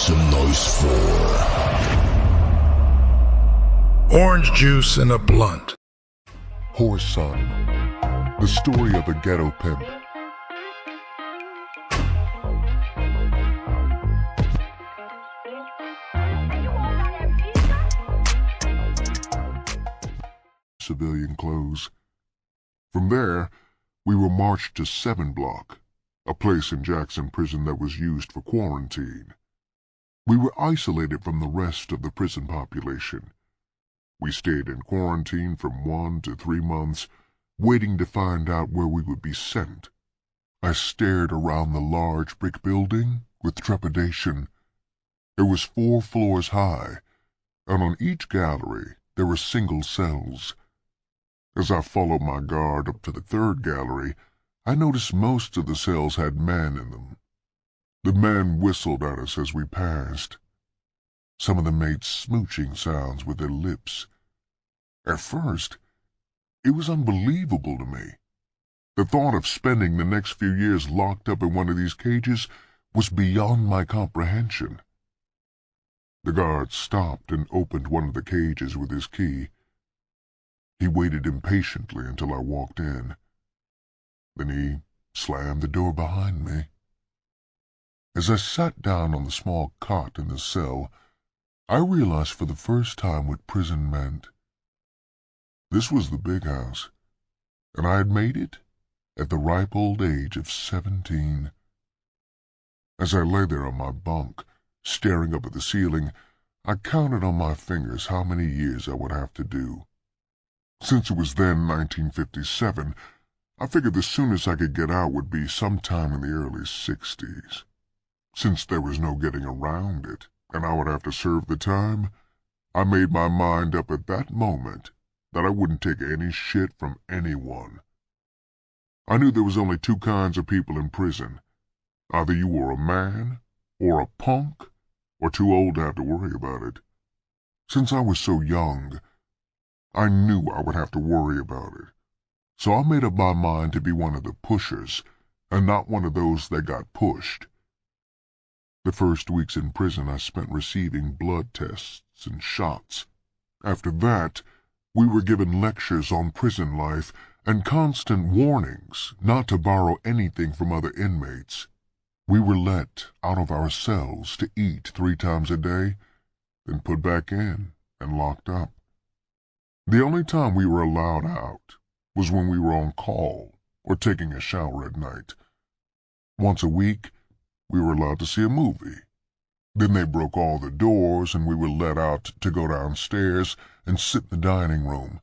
some noise for Orange Juice and a Blunt. Whoreson, the story of a ghetto pimp. Civilian clothes. From there, we were marched to 7 Block, a place in Jackson Prison that was used for quarantine. We were isolated from the rest of the prison population. We stayed in quarantine from 1 to 3 months, waiting to find out where we would be sent. I stared around the large brick building with trepidation. It was 4 floors high, and on each gallery there were single cells. As I followed my guard up to the 3rd gallery, I noticed most of the cells had men in them. The men whistled at us as we passed. Some of them made smooching sounds with their lips. At first, it was unbelievable to me. The thought of spending the next few years locked up in one of these cages was beyond my comprehension. The guard stopped and opened one of the cages with his key. He waited impatiently until I walked in. Then he slammed the door behind me. As I sat down on the small cot in the cell, I realized for the first time what prison meant. This was the big house, and I had made it at the ripe old age of 17. As I lay there on my bunk, staring up at the ceiling, I counted on my fingers how many years I would have to do. Since it was then 1957, I figured the soonest I could get out would be sometime in the early 60s. Since there was no getting around it, and I would have to serve the time, I made my mind up at that moment that I wouldn't take any shit from anyone. I knew there was only 2 kinds of people in prison. Either you were a man, or a punk, or too old to have to worry about it. Since I was so young, I knew I would have to worry about it. So I made up my mind to be one of the pushers, and not one of those that got pushed. The first weeks in prison I spent receiving blood tests and shots. After that, we were given lectures on prison life and constant warnings not to borrow anything from other inmates. We were let out of our cells to eat 3 times a day, then put back in and locked up. The only time we were allowed out was when we were on call or taking a shower at night. Once a week, we were allowed to see a movie. Then they broke all the doors and we were let out to go downstairs and sit in the dining room.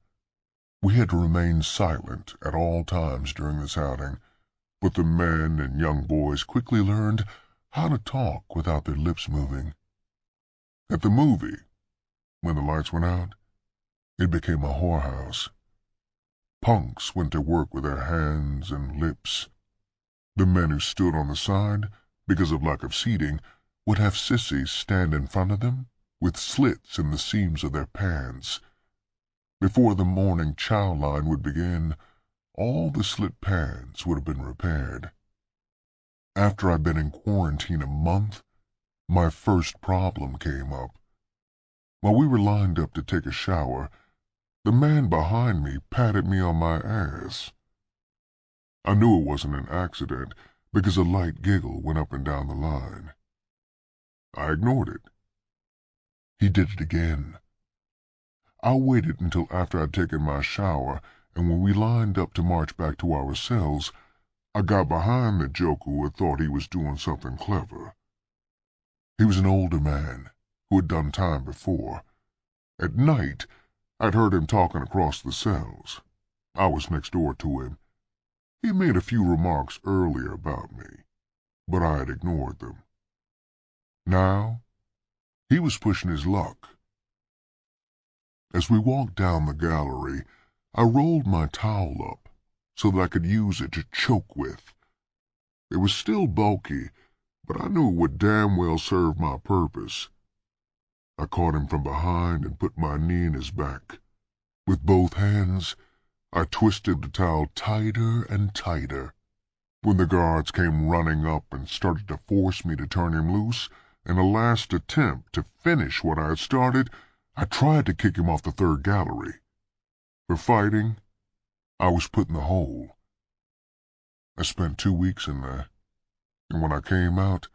We had to remain silent at all times during this outing, but the men and young boys quickly learned how to talk without their lips moving. At the movie, when the lights went out, it became a whorehouse. Punks went to work with their hands and lips. The men who stood on the side, because of lack of seating, would have sissies stand in front of them with slits in the seams of their pants. Before the morning chow line would begin, all the slit pants would have been repaired. After I'd been in quarantine a month, my first problem came up. While we were lined up to take a shower, the man behind me patted me on my ass. I knew it wasn't an accident because a light giggle went up and down the line. I ignored it. He did it again. I waited until after I'd taken my shower, and when we lined up to march back to our cells, I got behind the joker who had thought he was doing something clever. He was an older man who had done time before. At night, I'd heard him talking across the cells. I was next door to him. He made a few remarks earlier about me, but I had ignored them. Now, he was pushing his luck. As we walked down the gallery, I rolled my towel up so that I could use it to choke with. It was still bulky, but I knew it would damn well serve my purpose. I caught him from behind and put my knee in his back. With both hands, I twisted the towel tighter and tighter. When the guards came running up and started to force me to turn him loose in a last attempt to finish what I had started, I tried to kick him off the third gallery. For fighting, I was put in the hole. I spent 2 weeks in there, and when I came out,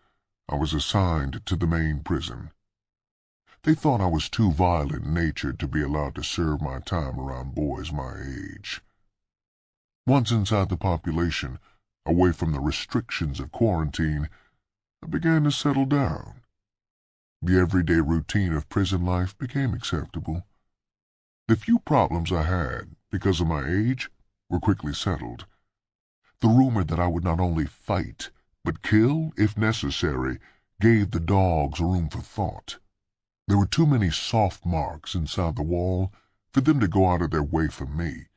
I was assigned to the main prison. They thought I was too violent-natured to be allowed to serve my time around boys my age. Once inside the population, away from the restrictions of quarantine, I began to settle down. The everyday routine of prison life became acceptable. The few problems I had, because of my age, were quickly settled. The rumor that I would not only fight, but kill, if necessary, gave the dogs room for thought. There were too many soft marks inside the wall for them to go out of their way for me,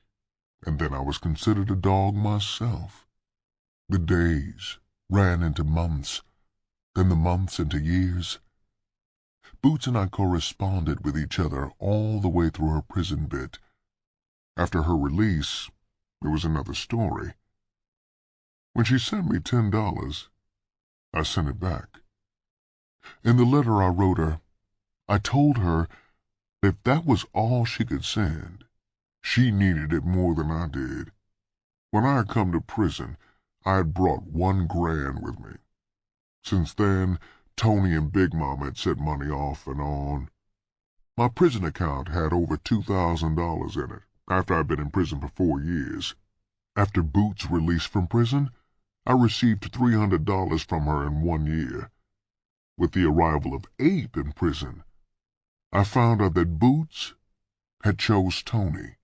and then I was considered a dog myself. The days ran into months, then the months into years. Boots and I corresponded with each other all the way through her prison bit. After her release, it was another story. When she sent me $10, I sent it back. In the letter I wrote her, I told her that if that was all she could send, she needed it more than I did. When I had come to prison, I had brought $1 grand with me. Since then, Tony and Big Mom had sent money off and on. My prison account had over $2,000 in it, after I'd been in prison for 4 years. After Boots' release from prison, I received $300 from her in 1 year. With the arrival of Abe in prison, I found out that Boots had chose Tony.